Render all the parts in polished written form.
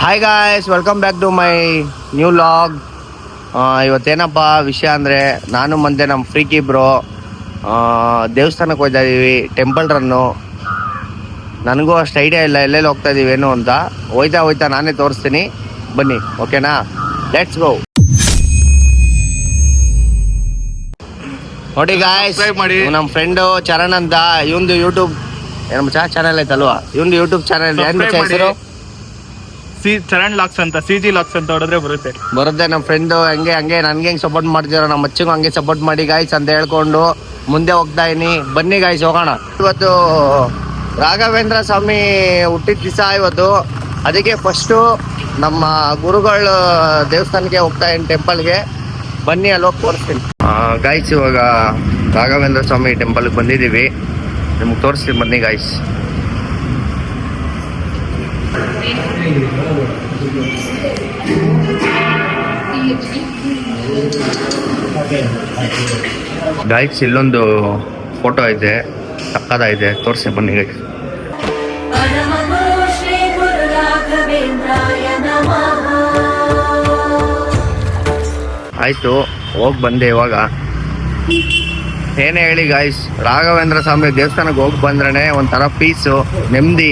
Hi guys, welcome back to my new log. ಇವತ್ತೇನಪ್ಪ ವಿಷಯ ಅಂದರೆ, ನಾನು ಮುಂದೆ ನಮ್ಮ ಫ್ರೀಕಿ ಬ್ರೋ ದೇವಸ್ಥಾನಕ್ಕೆ ಹೋಗ್ತಾ ಇದ್ದೀವಿ. Temple run. ನನಗೂ ಅಷ್ಟು ಐಡಿಯಾ ಇಲ್ಲ ಎಲ್ಲೆಲ್ಲಿ ಹೋಗ್ತಾ ಇದ್ದೀವಿ ಏನು ಅಂತ. ಹೋಯ್ತಾ ನಾನೇ ತೋರಿಸ್ತೀನಿ, ಬನ್ನಿ. ಓಕೆನಾ, ಲೆಟ್ಸ್ ಗೋ. ನೋಡಿ ಗಾಯ್ಸ್, ನಮ್ಮ ಫ್ರೆಂಡು ಚರಣ್ ಅಂತ, ಇವಂದು ಯೂಟ್ಯೂಬ್ ಏನು ಚಾನಲ್ ಐತಲ್ವಾ, ಇವಂದು ಯೂಟ್ಯೂಬ್ ಚಾನಲ್ ಏನು ಹೆಸರು? ಚರಣ್ ಲಾಕ್ಸ್ ಅಂತ, CG ಲಾಕ್ಸ್ ಅಂತ ಹೊಡೆದ್ರೆ ಬರುತ್ತೆ. ನಮ್ಮ ಫ್ರೆಂಡು ಹಂಗೆ ನನ್ಗೆ ಹೆಂಗೆ ಸಪೋರ್ಟ್ ಮಾಡ್ತಿರೋ, ನಮ್ಮ ಅಚ್ಚಗೂ ಹಂಗೆ ಸಪೋರ್ಟ್ ಮಾಡಿ ಗಾಯ್ಸ್ ಅಂತ ಹೇಳ್ಕೊಂಡು ಮುಂದೆ ಹೋಗ್ತಾ ಇದೀನಿ. ಬನ್ನಿ ಗಾಯ್ಸ್, ಹೋಗೋಣ. ಇವತ್ತು ರಾಘವೇಂದ್ರ ಸ್ವಾಮಿ ಹುಟ್ಟಿದ ದಿವಸ ಇವತ್ತು. ಅದಕ್ಕೆ ಫಸ್ಟು ನಮ್ಮ ಗುರುಗಳ ದೇವಸ್ಥಾನಕ್ಕೆ ಹೋಗ್ತಾ ಇದೀನಿ, ಟೆಂಪಲ್ಗೆ. ಬನ್ನಿ, ಅಲ್ಲಿ ಹೋಗಿ ತೋರಿಸ್ತೀನಿ ಗಾಯ್ಸ್. ಇವಾಗ ರಾಘವೇಂದ್ರ ಸ್ವಾಮಿ ಟೆಂಪಲ್ಗೆ ಬಂದಿದ್ದೀವಿ, ನಿಮ್ಗೆ ತೋರಿಸ್ತೀನಿ ಬನ್ನಿ ಗಾಯ್ಸ್. ಗಾಯ್ಸ್, ಇಲ್ಲೊಂದು ಫೋಟೋ ಇದೆ, ಸಕ್ಕತ್ತಾಗಿದೆ, ತೋರಿಸಿ ಬನ್ನಿ ಗಾಯ್ಸ್. ಆಯ್ತು, ಹೋಗಿ ಬಂದೆ. ಇವಾಗ ಏನೇ ಹೇಳಿ ಗಾಯ್ಸ್, ರಾಘವೇಂದ್ರ ಸ್ವಾಮಿ ದೇವಸ್ಥಾನಕ್ಕೆ ಹೋಗಿ ಬಂದ್ರೆ ಒಂಥರ ಪೀಸು, ನೆಮ್ಮದಿ,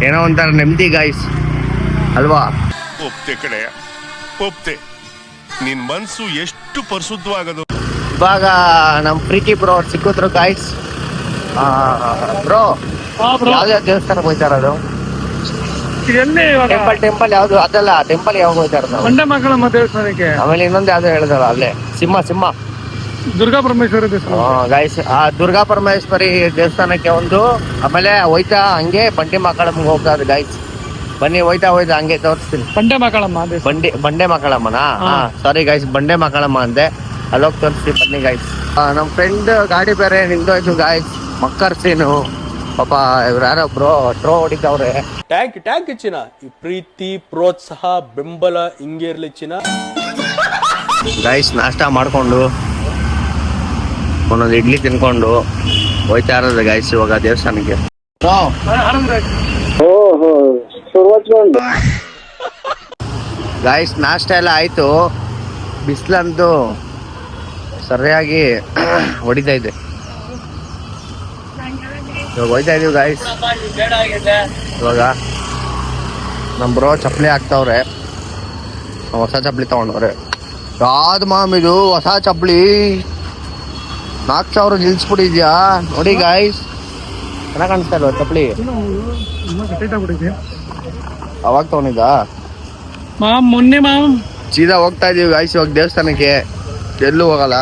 ಏನೋ ಒಂಥರ ನೆಮ್ಮದಿ ಗಾಯ್ಸ್, ಅಲ್ವಾ? ಒಪ್ತೆ ಕಡೆ ಒಪ್ತೆ, ನಿನ್ ಮನ್ಸು ಎಷ್ಟು ಪರಿಶುದ್ಧವಾಗದು. ಇವಾಗ ನಮ್ಮ ಫ್ರೀಕಿ ಬ್ರೋ ಅವ್ರು ಸಿಕ್ಕಿದ್ರು ಗಾಯ್ಸ್. ಬ್ರೋ, ಯಾವ್ದು ದೇವಸ್ಥಾನಕ್ಕೆ ಹೋಗ್ತಾ ಇರೋದು? ಟೆಂಪಲ್ ಯಾವ್ದು? ಅದಲ್ಲ, ಟೆಂಪಲ್ ಯಾವಾಗ ಹೋಗ್ತಾ ಇರೋದು? ಬಂಡೆಮಕ್ಕಳಮ್ಮ ದೇವಸ್ಥಾನಕ್ಕೆ. ಆಮೇಲೆ ಇನ್ನೊಂದು ಯಾವ್ದು ಹೇಳಿದಾರ ಅಲ್ಲೇ, ಸಿಂಹ ದುರ್ಗಾ ಪರಮೇಶ್ವರಿ ದೇವಸ್ಥಾನ ಗಾಯ್ಸ್. ಆ ದುರ್ಗಾ ಪರಮೇಶ್ವರಿ ದೇವಸ್ಥಾನಕ್ಕೆ ಒಂದು, ಆಮೇಲೆ ಹೋಯ್ತಾ ಹಂಗೆ ಬಂಡಿ ಮಕ್ಕಳಮ್ಮಗೆ ಹೋಗ್ತಾ ಇದೆ ಗಾಯ್ಸ್. ಬನ್ನಿ, ಹೋಯ್ತಾ ಹಂಗೆ ತೋರಿಸ್ತೀನಿ. ಬಂಡೆ ಮಕ್ಕಳಮ್ಮನಾ? ಸಾರಿ ಗಾಯ್ಸ್, ಬಂಡೆ ಮಕ್ಕಳಮ್ಮ ಅಂದೆ, ಅಲ್ಲೋಗಿ ತೋರಿಸ್ತೀನಿ ಬನ್ನಿ ಗಾಯ್ಸ್. ನಮ್ಮ ಫ್ರೆಂಡ್ ಗಾಡಿ ಬೇರೆ ನಿಂತೋಯ್ತು ಗಾಯ್ಸ್, ಮಕ್ಕರ್ಸೀನು ಪಾಪ. ಇವ್ರು ಯಾರೊಬ್ರು ಟ್ರೋ ಹೊಡಿತಾವ್ರೆ. ಟ್ಯಾಂಕ್ ಇಚ್ಚಿನ ಈ ಪ್ರೀತಿ ಪ್ರೋತ್ಸಾಹ ಬೆಂಬಲ ಹಿಂಗೆ ಇರ್ಲಿ ಚಿನ್ನ ಗಾಯ್ಸ್. ನಾಷ್ಟ ಮಾಡ್ಕೊಂಡು ಒಂದೊಂದು ಇಡ್ಲಿ ತಿನ್ಕೊಂಡು ಹೋಯ್ತಾ ಇರೋದು ಗಾಯ್ಸ್ ಇವಾಗ ದೇವಸ್ಥಾನಕ್ಕೆ. ಗಾಯ್ಸ್, ನಾಷ್ಟ ಎಲ್ಲ ಆಯ್ತು. ಬಿಸಿಲಂತೂ ಸರಿಯಾಗಿ ಹೊಡಿತಾ ಇದೆ. ಇವಾಗ ಹೋಯ್ತಾ ಇದೀವಿ ಗಾಯ್ಸ್. ಇವಾಗ ನಮ್ಮ ಬ್ರೋ ಚಪ್ಪಲಿ ಹಾಕ್ತಾವ್ರೆ, ಹೊಸ ಚಪ್ಪಲಿ ತಗೊಂಡವ್ರೆ. ಯಾವ್ದು ಮಾಮ್ ಇದು ಹೊಸ ಚಪ್ಪಲಿ? 4,000 ನಿಲ್ಸ್ಬಿಟ್ಟಿದ್ಯಾ ನೋಡಿ ಗಾಯ್ಸ್. ಚೆನ್ನಾಗಿ ಕಾಣಿಸ್ತಾ ಇಲ್ವ ಚಪ್ಪಲಿ? ಅವಾಗ ತಗೊಂಡಿದ್ದ ಮೊನ್ನೆ ಸೀದಾ ಹೋಗ್ತಾ ಇದೀವಿ ಗಾಯ್ಸ್ ಇವಾಗ ದೇವಸ್ಥಾನಕ್ಕೆ. ಎಲ್ಲೂ ಹೋಗಲ್ಲ,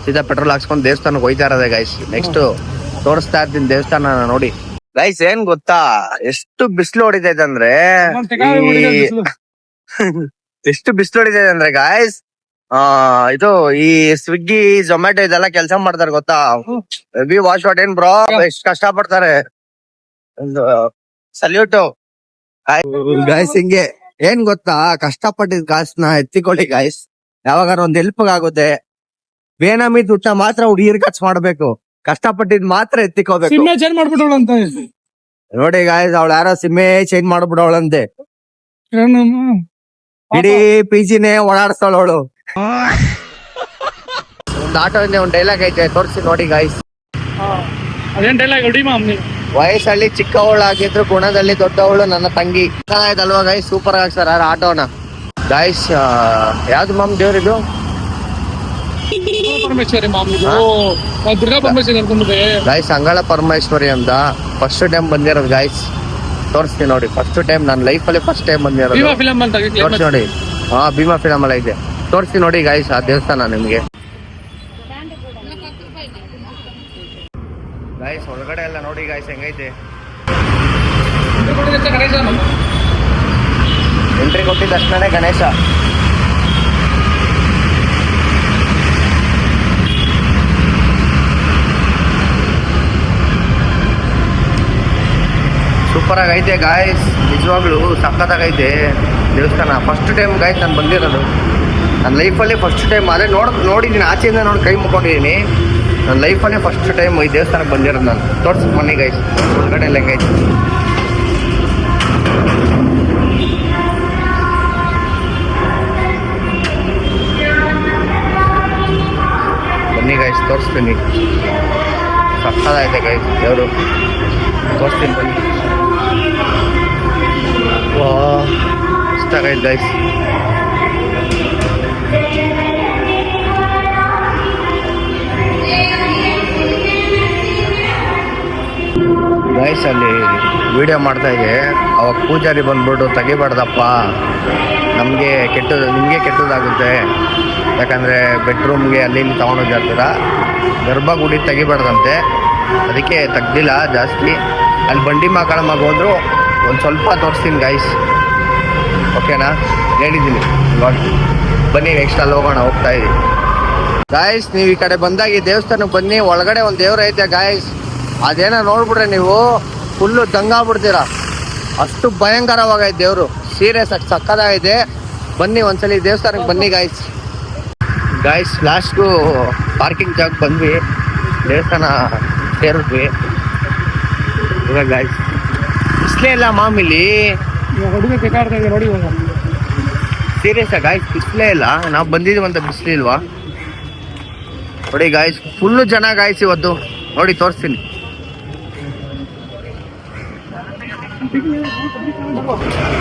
ಸೀದಾ ಪೆಟ್ರೋಲ್ ಹಾಕ್ಸ್ಕೊಂಡು ದೇವಸ್ಥಾನಕ್ಕೆ ಹೋಯ್ತಾ ಇರೋದೆ ಗಾಯ್ಸ್. ನೆಕ್ಸ್ಟ್ ತೋರಿಸ್ತಾ ಇರ್ತೀನಿ ದೇವಸ್ಥಾನ ನೋಡಿ ಗೈಸ್. ಏನ್ ಗೊತ್ತಾ, ಎಷ್ಟು ಬಿಸಿಲು ಹೊಡಿತೈತೆ ಅಂದ್ರೆ, ಎಷ್ಟು ಬಿಸಿಲು ಹೊಡಿತೈತೆ ಅಂದ್ರೆ ಗಾಯ್ಸ್, ಇದು ಈ ಸ್ವಿಗ್ಗಿ ಝೊಮ್ಯಾಟೊ ಇದೆಲ್ಲ ಕೆಲಸ ಮಾಡ್ತಾರೆ ಗೊತ್ತಾ? ಹೆವಿ ವಾಶ್ ವಾಟ್ ಏನ್ ಬ್ರೋ, ಎಷ್ಟು ಕಷ್ಟ ಪಡ್ತಾರೆ. ಒಂದು ಸಲ್ಯೂಟು ಗಾಯ್ಸ್. ಹಿಂಗೆ ಏನ್ ಗೊತ್ತಾ, ಕಷ್ಟಪಟ್ಟಿದ್ ಕಾಸನ್ನ ಎತ್ತಿಕೊಳ್ಳಿ ಗಾಯ್ಸ್, ಯಾವಾಗಾರ ಒಂದ್ ಹೆಲ್ಪ್ ಆಗುತ್ತೆ. ಬೇನಾಮಿ ದುಡ್ಡ ಮಾತ್ರ ಹುಡುಗಿರ್ ಖರ್ಚು ಮಾಡ್ಬೇಕು, ಕಷ್ಟಪಟ್ಟಿದ್ ಮಾತ್ರ ಎತ್ತಿಕೋಬೇಕು. ನೋಡಿ ಗಾಯ್ಸ್, ಅವಳು ಯಾರೋ ಸಿಮ್ಮೆ ಚೇಂಜ್ ಮಾಡ್ಬಿಡವಳಂತೆ. ಇಡೀ ಪಿಜಿನೇ ಓಡಾಡ್ಸ್ತಾಳವಳು. ಒಂದು ಆಟೋ ಇಂದ ಒಂದು ಡೈಲಾಗ್ ಐತೆ, ತೋರಿಸಿ ನೋಡಿ ಗಾಯ್ಸ್. ವಯಸ್ಸಲ್ಲಿ ಚಿಕ್ಕವಳಾಗಿದ್ರು ಗುಣದಲ್ಲಿ ದೊಡ್ಡವಳು ನನ್ನ ತಂಗಿ. ಆಯ್ತಲ್ವಾ ಗಾಯ್ಸ್, ಸೂಪರ್ ಆಗಿ ಸರ್ ಆಟೋನ ಗಾಯ್ಸ್. ಯಾವ್ದು ಮಾಮ್ ದೇವ್ರಿದು? ಗಾಯ್ಸ್, ಅಂಗಳ ಪರಮೇಶ್ವರಿ ಅಂತ ಫಸ್ಟ್ ಟೈಮ್ ಬಂದಿರೋದು ಗಾಯ್ಸ್. ತೋರಿಸ್ತೀನಿ ನೋಡಿ, ಫಸ್ಟ್ ಟೈಮ್ ನನ್ನ ಲೈಫಲ್ಲಿ ಫಸ್ಟ್ ಟೈಮ್ ಬಂದಿರೋದು. ತೋರಿಸಿ ನೋಡಿ. ಭೀಮಾ ಫಿಲಮ್ ಎಲ್ಲ ಇದೆ, ತೋರಿಸ್ತೀನಿ ನೋಡಿ ಗಾಯ್ಸ್ ಆ ದೇವಸ್ಥಾನ ನಿಮ್ಗೆ. ಗಾಯ್ಸ್, ಒಳಗಡೆ ಎಲ್ಲ ನೋಡಿ ಗಾಯ್ಸ್ ಹೆಂಗೈತೆ. ಎಂಟ್ರಿ ಕೊಟ್ಟಿದ ತಕ್ಷಣ ಗಣೇಶ. ಸೂಪರ್ ಆಗೈತೆ ಗಾಯ್ಸ್, ನಿಜವಾಗ್ಲೂ ಸಖತ್ತಾಗೈತೆ ದೇವಸ್ಥಾನ. ಫಸ್ಟ್ ಟೈಮ್ ಗಾಯ್ಸ್ ನಾನು ಬಂದಿರೋದು ನನ್ನ ಲೈಫಲ್ಲಿ, ಫಸ್ಟ್ ಟೈಮ್. ಅದೇ ನೋಡಿದ್ದೀನಿ, ಆಚೆಯಿಂದ ನೋಡಿ ಕೈ ಮುಕ್ಕೊಂಡಿದ್ದೀನಿ. ನನ್ನ ಲೈಫಲ್ಲೇ ಫಸ್ಟ್ ಟೈಮ್ ಈ ದೇವಸ್ಥಾನಕ್ಕೆ ಬಂದಿರೋದು ನಾನು. ತೋರಿಸಿ ಮನೆ ಗೈಸ್, ಹೊರಗಡೆ ಎಲ್ಲ ಹೆಂಗೈತೆ. ತೋರಿಸ್ತೀನಿ. ಸಕ್ಕತ್ತಾಗಿದೆ ಗೈಸ್ ದೇವರು, ತೋರಿಸ್ತೀನಿ ಬನ್ನಿ. ವಾ ಇಷ್ಟಾಗೈತೆ ಗೈಸ್. ಗೈಸ್ ಅಲ್ಲಿ ವಿಡಿಯೋ ಮಾಡ್ತಾ ಇದೆ, ಅವಾಗ ಪೂಜಾರಿ ಬಂದ್ಬಿಟ್ಟು ತೆಗಿಬಾರ್ದಪ್ಪ, ನಮಗೆ ನಿಮಗೆ ಕೆಟ್ಟದಾಗುತ್ತೆ, ಯಾಕಂದರೆ ಬೆಡ್ರೂಮ್ಗೆ ಅಲ್ಲಿ ಇಲ್ಲಿ ತೊಗೊಂಡೋಗಿರ್ತೀರ, ಗರ್ಭಗುಡಿ ತೆಗಿಬಾರ್ದಂತೆ, ಅದಕ್ಕೆ ತೆಗ್ದಿಲ್ಲ ಜಾಸ್ತಿ. ಅಲ್ಲಿ ಬಂಡಿ ಮಕ್ಕಳ ಹೋದ್ರು ಒಂದು ಸ್ವಲ್ಪ ತೋರಿಸ್ತೀನಿ ಗೈಸ್, ಓಕೆನಾ? ಹೇಳಿದ್ದೀನಿ ಇವಾಗ. ಬನ್ನಿ ನೆಕ್ಸ್ಟ್ ಅಲ್ಲಿ ಹೋಗೋಣ, ಹೋಗ್ತಾ ಇದ್ದೀವಿ ಗಾಯ್ಸ್. ನೀವು ಈ ಕಡೆ ಬಂದಾಗ ಈ ದೇವಸ್ಥಾನಕ್ಕೆ ಬನ್ನಿ, ಒಳಗಡೆ ಒಂದು ದೇವ್ರ ಐತೆ ಗಾಯ್ಸ್, ಅದೇನೋ ನೋಡ್ಬಿಟ್ರೆ ನೀವು ಫುಲ್ಲು ದಂಗಾಗ್ಬಿಡ್ತೀರ, ಅಷ್ಟು ಭಯಂಕರವಾಗೈತೆ ದೇವರು, ಸೀರಿಯಸ್ ಆಗಿ ಸಕ್ಕದಾಗಿದೆ. ಬನ್ನಿ ಒಂದ್ಸಲಿ ದೇವಸ್ಥಾನಕ್ಕೆ ಬನ್ನಿ ಗಾಯ್ಸ್. ಲಾಸ್ಟ್ಗೂ ಪಾರ್ಕಿಂಗ್ ಜಾಗ ಬಂದ್ವಿ, ದೇವಸ್ಥಾನ ಸೇರಿದ್ವಿ ಇವಾಗ ಗಾಯ್ಸ್. ಬಿಸ್ಲೇ ಇಲ್ಲ ಮಾಮೂಲಿ, ನೋಡಿ ಸೀರಿಯಸ್ ಆಗಿ ಗಾಯ್ಸ್, ಬಿಸ್ಲೇ ಇಲ್ಲ. ನಾವು ಬಂದಿದ್ದೀವಿ ಅಂತ ಬಿಸ್ಲಿಲ್ವಾ ನೋಡಿ ಗಾಯ್ಸ್, ಫುಲ್ಲು ಜನ ಗಾಯ್ಸ್ ಇವತ್ತು. ನೋಡಿ ತೋರಿಸ್ತೀನಿ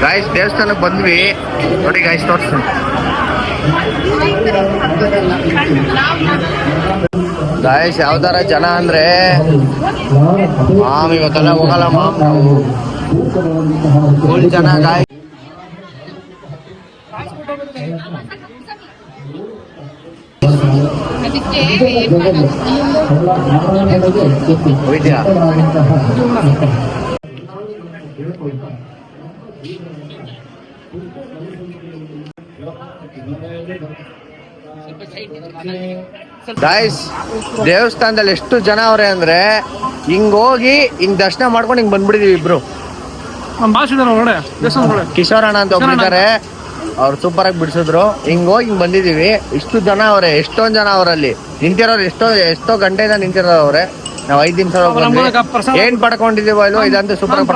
ಗಾಯ್ಸ್, ದೇವಸ್ಥಾನಕ್ಕೆ ಬಂದ್ವಿ ನೋಡಿ ಗಾಯ್ಸ್, ತೋರಿಸ್ತೀನಿ ಗಾಯ್ಸ್. ಯಾವ್ದಾರ ಜನ ಅಂದ್ರೆ ಮಾಮ್ ಇವತ್ತೆಲ್ಲ ಹೋಗಲ್ಲ ಮಾಮ್, ನಾವು ಫುಲ್ ಜನ ಗಾಯ್ಸ್. ಹೋಯ್ತ್ಯಾ? ಗಾಯ್ಸ್ ದೇವಸ್ಥಾನದಲ್ಲಿ ಎಷ್ಟು ಜನ ಅವ್ರೆ ಅಂದ್ರೆ, ಹಿಂಗ್ ಹೋಗಿ ಹಿಂಗ್ ದರ್ಶನ ಮಾಡ್ಕೊಂಡು ಹಿಂಗ್ ಬಂದ್ಬಿಟ್ಟಿದೀವಿ ಇಬ್ರು. ಕಿಶೋರ್ ಅಣ್ಣ ಅಂತ ಒಬ್ಬಿದ್ದಾರೆ, ಅವ್ರು ಸೂಪರ್ ಆಗಿ ಬಿಡಿಸಿದ್ರು. ಹಿಂಗ್ ಹೋಗಿ ಹಿಂಗ್ ಬಂದಿದೀವಿ. ಇಷ್ಟು ಜನ ಅವ್ರೆ, ಎಷ್ಟೊಂದ್ ಜನ ಅವ್ರಲ್ಲಿ ನಿಂತಿರೋರು, ಎಷ್ಟೋ ಗಂಟೆಯಿಂದ ನಿಂತಿರೋ ಅವ್ರೆ. ನಾವ್ 5 ನಿಮಿಷ ಏನ್ ಪಡ್ಕೊಂಡಿದೀವೋ ಇಲ್ವೋ, ಇದಂತೂ ಸೂಪರ್ ಆಗಿ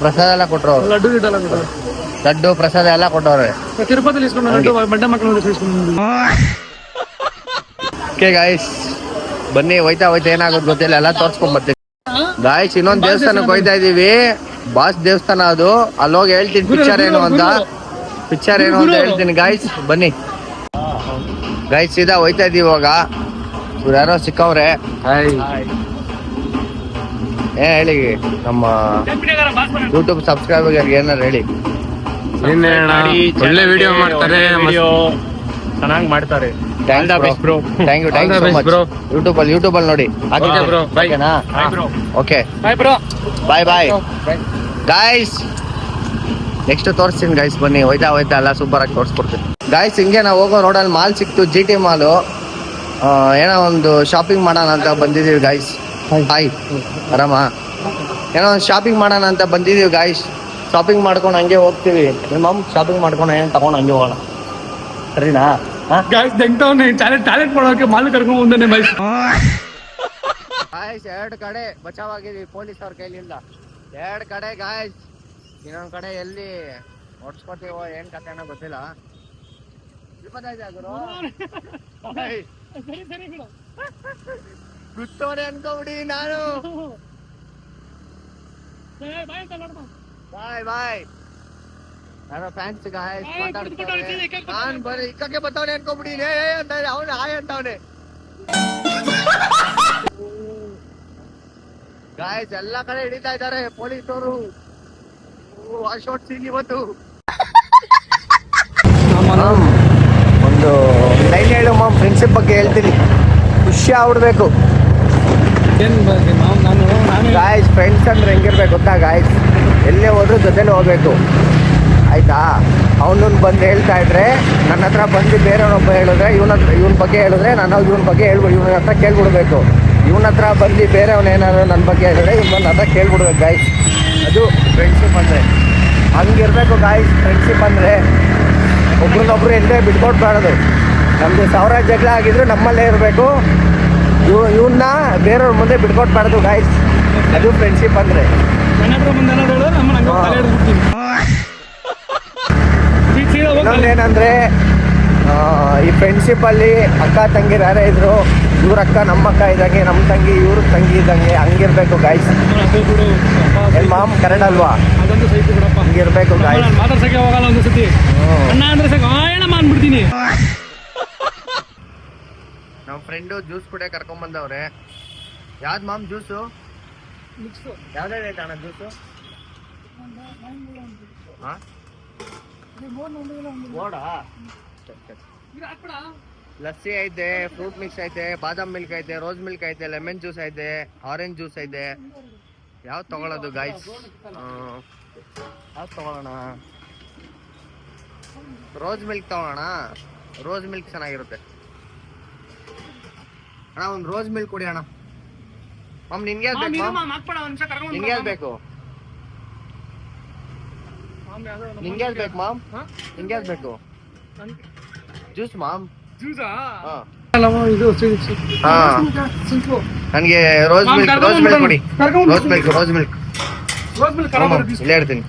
ಪ್ರಸಾದ ಎಲ್ಲ ಕೊಟ್ರು, ಲಡ್ಡು ಪ್ರಸಾದ ಎಲ್ಲ ಕೊಟ್ಟವ್ರೆ. ಓಕೆ ಗಾಯ್ಸ್ ಬನ್ನಿ, ಹೋಯ್ತಾ ಏನಾಗೋದು ಗೊತ್ತಿಲ್ಲ, ಎಲ್ಲ ತೋರ್ಸ್ಕೊಂಡ್ ಬರ್ತೀವಿ ಗಾಯ್ಸ್. ಇನ್ನೊಂದ್ ದೇವಸ್ಥಾನಕ್ಕೆ ಹೋಯ್ತಾ ಇದೀವಿ, ಬಾಸ್ ದೇವಸ್ಥಾನ ಅದು. ಅಲ್ಲೋಗಿ ಹೇಳ್ತೀನಿ ಪಿಕ್ಚರ್ ಏನು ಅಂತ ಹೇಳ್ತೀನಿ ಗಾಯ್ಸ್. ಬನ್ನಿ ಗಾಯ್ಸ್, ಸೀದಾ ಹೋಯ್ತಾ ಇದೀವಿ ಇವಾಗ. ಇವ್ರು ಯಾರೋ ಸಿಕ್ಕವ್ರೆ, ಹೇಳಿ ನಮ್ಮ ಯೂಟ್ಯೂಬ್ ಸಬ್ಸ್ಕ್ರೈಬರ್ ಏನಾರು ಹೇಳಿ. ಒಳ್ಳೆ ವಿಡಿಯೋ ಮಾಡ್ತಾರೆ, ಚೆನ್ನಾಗಿ ಮಾಡ್ತಾರೆ. Thank you so much. YouTube ಅಲ್ಲಿ ನೋಡಿ, ಓಕೆ ಬಾಯ್ ಗಾಯ್ಸ್. ನೆಕ್ಸ್ಟ್ ತೋರಿಸ್ತೀನಿ ಗಾಯ್ಸ್, ಬನ್ನಿ ಹೋಯ್ತಾ ಎಲ್ಲ ಸೂಪರ್ ಆಗಿ ತೋರಿಸ್ಕೊಡ್ತೀನಿ ಗಾಯ್ಸ್. ಹಿಂಗೆ ನಾವು ಹೋಗೋ ರೋಡಲ್ಲಿ ಮಾಲ್ ಸಿಕ್ತು, GT ಮಾಲು. ಏನೋ ಒಂದು ಶಾಪಿಂಗ್ ಮಾಡೋಣ ಅಂತ ಬಂದಿದ್ದೀವಿ ಗಾಯ್ಸ್. ಹಾಯ್ ಆರಾಮ? ಏನೋ ಒಂದು ಶಾಪಿಂಗ್ ಮಾಡೋಣ ಅಂತ ಬಂದಿದ್ದೀವಿ ಗಾಯ್ಸ್. ಶಾಪಿಂಗ್ ಮಾಡ್ಕೊಂಡು ಹಂಗೆ ಹೋಗ್ತೀವಿ. ನಿಮ್ಮ ಶಾಪಿಂಗ್ ಮಾಡ್ಕೊಂಡು ಏನು ತಗೊಂಡು ಹಂಗೆ ಹೋಗೋಣ, ಸರಿನಾ? ಟ್ಯಾಲೆಂಟ್ ಮಾಡೋಕೆ ಮಾಲ್ ಕರ್ಕೊಂಡು ಬಂದಾನೆ ಗಾಯ್ಸ್. 2 ಕಡೆ ಬಚಾವಾಗಿದ್ದೀವಿ ಪೊಲೀಸ್ ಅವ್ರ ಕೈಲಿಂದ, 2 ಕಡೆ ಗಾಯ್ಸ್. ಇನ್ನೊಂದ್ ಕಡೆ ಎಲ್ಲಿ ಹೊಡ್ಸ್ಕೊತೀವೋ ಏನ್ ಕಥೆನೋ ಗೊತ್ತಿಲ್ಲ. ಗುತ್ತೋಡೆ ಅನ್ಕೋಬಿಡಿ ನಾನು. ಬಾಯ್ ನಾನು ಫ್ಯಾನ್ಸ್ ಗಾಯ್ಸ್, ನಾನ್ ಬರೀ ಇಕ್ಕಕ್ಕೆ ಬತ್ತವನೆ ಅನ್ಕೋಬಿಡಿ ಅಂತ ಅವನು ಹಾಯ್ ಅಂತವನೆ ಗಾಯ್ಸ್. ಎಲ್ಲ ಕಡೆ ಹಿಡಿತಾ ಇದ್ದಾರೆ ಪೊಲೀಸರು. ಶಾರ್ಟ್ ಸೀನ್ ಇವತ್ತು. ಒಂದು ಲೈನ್ ಹೇಳು ಮಾಮ್, ಫ್ರೆಂಡ್ಶಿಪ್ ಬಗ್ಗೆ ಹೇಳ್ತೀನಿ, ಖುಷಿ ಆಗ್ಬಿಡ್ಬೇಕು ಗಾಯ್ಸ್. ಫ್ರೆಂಡ್ಸ್ ಅಂದ್ರೆ ಹೆಂಗಿರ್ಬೇಕು ಗೊತ್ತಾ ಗಾಯ್ಸ್? ಎಲ್ಲೇ ಹೋದ್ರು ಜೊತೆಲಿ ಹೋಗ್ಬೇಕು, ಆಯ್ತಾ? ಅವನು ಬಂದು ಹೇಳ್ತಾ ಇದ್ರೆ ನನ್ನ ಹತ್ರ ಬಂದು ಬೇರೆಯವನೊಬ್ಬ ಹೇಳಿದ್ರೆ ಇವನ ಬಗ್ಗೆ ಹೇಳಿದ್ರೆ ನಾನು ಇವನ ಬಗ್ಗೆ ಇವನ ಹತ್ರ ಕೇಳ್ಬಿಡ್ಬೇಕು. ಇವನ ಹತ್ರ ಬಂದು ಬೇರೆಯವನ ಏನಾದ್ರು ನನ್ನ ಬಗ್ಗೆ ಹೇಳಿದ್ರೆ ಇವನ ಹತ್ರ ಕೇಳ್ಬಿಡ್ಬೇಕು ಗಾಯ್ಸ್. ಅದು ಫ್ರೆಂಡ್ಶಿಪ್ ಅಂದರೆ ಹಂಗಿರ್ಬೇಕು ಗಾಯ್ಸ್. ಫ್ರೆಂಡ್ಶಿಪ್ ಅಂದರೆ ಒಬ್ರನ್ನೊಬ್ರು ಎಲ್ಲೇ ಬಿಟ್ಕೊಡ್ಬಾರ್ದು. ನಮ್ಮದು 1000 ಜಗಳ ಆಗಿದ್ರು ನಮ್ಮಲ್ಲೇ ಇರಬೇಕು. ಇವನ್ನ ಬೇರೆಯವ್ರ ಮುಂದೆ ಬಿಟ್ಕೊಡ್ಬಾರ್ದು ಗಾಯ್ಸ್. ಅದು ಫ್ರೆಂಡ್ಶಿಪ್ ಅಂದರೆ. ಇನ್ನೊಂದೇನಂದ್ರೆ ಈ ಫ್ರೆಂಡ್ಶಿಪ್ಪಲ್ಲಿ ಅಕ್ಕ ತಂಗಿರು ಯಾರೇ ಇದ್ರು ಇವ್ರ ಅಕ್ಕ ನಮ್ಮ ಅಕ್ಕ ಇದ್ದಂಗೆ, ನಮ್ಮ ತಂಗಿ ಇವ್ರ ತಂಗಿ ಇದ್ದಂಗೆ, ಹಂಗಿರ್ಬೇಕು ಗಾಯ್ಸ್. ಏನ್ ಮಾಮ್ ಕರೆಕ್ಟ್ ಅಲ್ವಾ? ಅದೊಂದು ಸೈತು ಬಿಡಪ್ಪ. ಹಂಗಿರ್ಬೇಕು ಗಾಯ್ಸ್. ನಾನು ಮಾತಾಡ್ಸಕ್ಕೆ ಹೋಗಲ್ಲ ಒಂದು ಸತಿ. ಅಣ್ಣ ಅಂದ್ರೆ ಸಾಕು ಏನಮ್ಮ ಅಂದ್ಬಿಡ್ತೀನಿ. ನಮ್ಮ ಫ್ರೆಂಡು ಜ್ಯೂಸ್ ಕುಡಿಯ ಕರ್ಕೊಂಡ್ ಬಂದವ್ರೆ. ಯಾವ್ದು ಮಾಮ್ ಜ್ಯೂಸು? ಯಾವ್ದಾಯ್ತು ಅಣ್ಣ ಜ್ಯೂಸು? ಓಡಾ ಲಸ್ಸಿ ಐತೆ, ಫ್ರೂಟ್ ಮಿಕ್ಸ್ ಐತೆ, ಬಾದಾಮ್ ಮಿಲ್ಕ್ ಐತೆ, ರೋಸ್ ಮಿಲ್ಕ್ ಐತೆ, ಲೆಮನ್ ಜ್ಯೂಸ್ ಐತೆ, ಆರೆಂಜ್ ಜ್ಯೂಸ್ ಐತೆ. ಯಾವ್ದು ತಗೊಳ್ಳೋದು ಗಾಯ್ಸ್? ಯಾವ್ದು ತಗೊಳ್ಳೋಣ? ರೋಸ್ ಮಿಲ್ಕ್ ತಗೊಳ್ಳೋಣ. ರೋಸ್ ಮಿಲ್ಕ್ ಚೆನ್ನಾಗಿರುತ್ತೆ ಅಣ್ಣ. ಒಂದು ರೋಸ್ ಮಿಲ್ಕ್ ಕುಡಿ ಅಣ್ಣ. ಮಮ್ ನಿನ್ಗೆ ಯಾವ್ದು ಬೇಕು? ನಿನ್ಗೆ ಯಾವ್ದು ಬೇಕು? ನಿನ್ಗೆ ಯಾವ್ದು ಬೇಕು ಮಾಮ್? ನಿನ್ಗೆ ಯಾವ್ದು ಬೇಕು? Juice mom. ನನಗೆ ರೋಸ್ ಮಿಲ್ಕ್. ರೋಸ್ ಮಿಲ್ಕ್ ಕೊಡಿ. Rose milk. ರೋಸ್ ಮಿಲ್ಕ್ ಇಲ್ಲೇ ಇಡ್ತೀನಿ.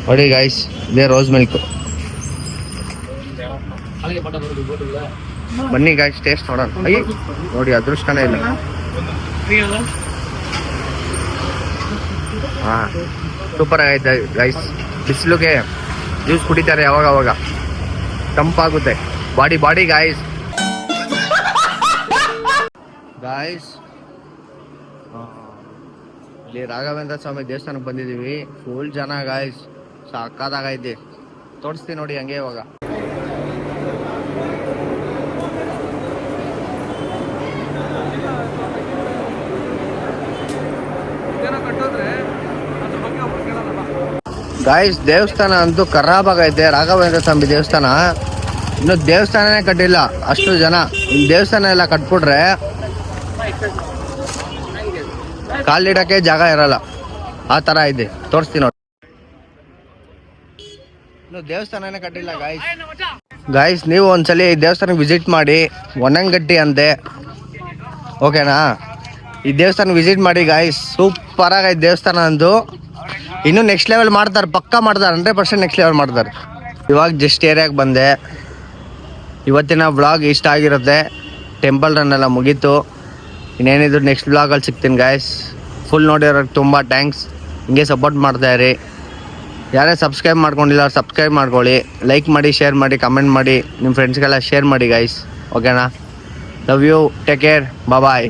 ನೋಡಿ ಗಾಯ್ಸ್, ಇದೇ ರೋಸ್ ಮಿಲ್ಕ್. ಬನ್ನಿ ಗಾಯ್ಸ್, ಟೇಸ್ಟ್ ನೋಡೋಣ. ಅಯ್ಯ ನೋಡಿ, ಅದೃಷ್ಟನೇ ಇಲ್ಲ. ಹಾ, ಸೂಪರ್ ಆಗೈತೆ ಗೈಸ್. ಬಿಸಿಲುಗೆ ಜ್ಯೂಸ್ ಕುಡಿತಾರೆ ಯಾವಾಗ ಅವಾಗ, ತಂಪಾಗುತ್ತೆ ಬಾಡಿ ಗಾಯ್ಸ್. ಗಾಯ್ಸ್, ಇಲ್ಲಿ ರಾಘವೇಂದ್ರ ಸ್ವಾಮಿ ದೇವಸ್ಥಾನಕ್ಕೆ ಬಂದಿದ್ದೀವಿ. ಫುಲ್ ಜನ ಗಾಯ್ಸ್, ಸಾಕಾಗೈತೆ. ತೋರಿಸ್ತೀನಿ ನೋಡಿ ಹಂಗೆ ಇವಾಗ. ಗಾಯ್ಸ್, ದೇವಸ್ಥಾನ ಅಂತೂ ಖರಾಬ್ ಆಗೈತೆ. ರಾಘವೇಂದ್ರ ಸ್ವಾಮಿ ದೇವಸ್ಥಾನ ಇನ್ನು ದೇವಸ್ಥಾನನೇ ಕಟ್ಟಿಲ್ಲ, ಅಷ್ಟು ಜನ. ಇನ್ನು ದೇವಸ್ಥಾನ ಎಲ್ಲ ಕಟ್ಬಿಟ್ರೆ ಕಾಲಿಡಕ್ಕೆ ಜಾಗ ಇರಲ್ಲ, ಆ ತರ ಇದೆ. ತೋರಿಸ್ತೀನಿ ನೋಡಿ. ಇನ್ನು ದೇವಸ್ಥಾನನೇ ಕಟ್ಟಿಲ್ಲ ಗಾಯ್ಸ್. ನೀವು ಒಂದ್ಸಲಿ ದೇವಸ್ಥಾನಕ್ಕೆ ವಿಸಿಟ್ ಮಾಡಿ. ಒನ್ನಂಗಟ್ಟಿ ಅಂತೆ, ಓಕೆನಾ? ಈ ದೇವಸ್ಥಾನ ವಿಸಿಟ್ ಮಾಡಿ ಗಾಯ್ಸ್. ಸೂಪರ್ ಆಗೈತೆ ದೇವಸ್ಥಾನ ಅಂದು. ಇನ್ನು ನೆಕ್ಸ್ಟ್ ಲೆವೆಲ್ ಮಾಡ್ತಾರೆ, ಪಕ್ಕಾ ಮಾಡ್ತಾರೆ, 100% ನೆಕ್ಸ್ಟ್ ಲೆವೆಲ್ ಮಾಡ್ತಾರೆ. ಇವಾಗ ಜಸ್ಟ್ ಏರಿಯಾಗೆ ಬಂದೆ. ಇವತ್ತಿನ ವ್ಲಾಗ್ ಇಷ್ಟ ಆಗಿರುತ್ತೆ. ಟೆಂಪಲ್ ರನ್ ಎಲ್ಲ ಮುಗೀತು. ಇನ್ನೇನಿದ್ರು ನೆಕ್ಸ್ಟ್ ವ್ಲಾಗಲ್ಲಿ ಸಿಗ್ತೀನಿ ಗಾಯ್ಸ್. ಫುಲ್ ನೋಡಿರೋಕ್ಕೆ ತುಂಬ ಥ್ಯಾಂಕ್ಸ್. ಹಿಂಗೆ ಸಪೋರ್ಟ್ ಮಾಡ್ತಾಯಿರಿ. ಯಾರೇ ಸಬ್ಸ್ಕ್ರೈಬ್ ಮಾಡ್ಕೊಂಡಿಲ್ಲ ಸಬ್ಸ್ಕ್ರೈಬ್ ಮಾಡ್ಕೊಳ್ಳಿ. ಲೈಕ್ ಮಾಡಿ, ಶೇರ್ ಮಾಡಿ, ಕಮೆಂಟ್ ಮಾಡಿ, ನಿಮ್ಮ ಫ್ರೆಂಡ್ಸ್ಗೆಲ್ಲ ಶೇರ್ ಮಾಡಿ ಗಾಯ್ಸ್, ಓಕೆನಾ? Love you, take care, bye.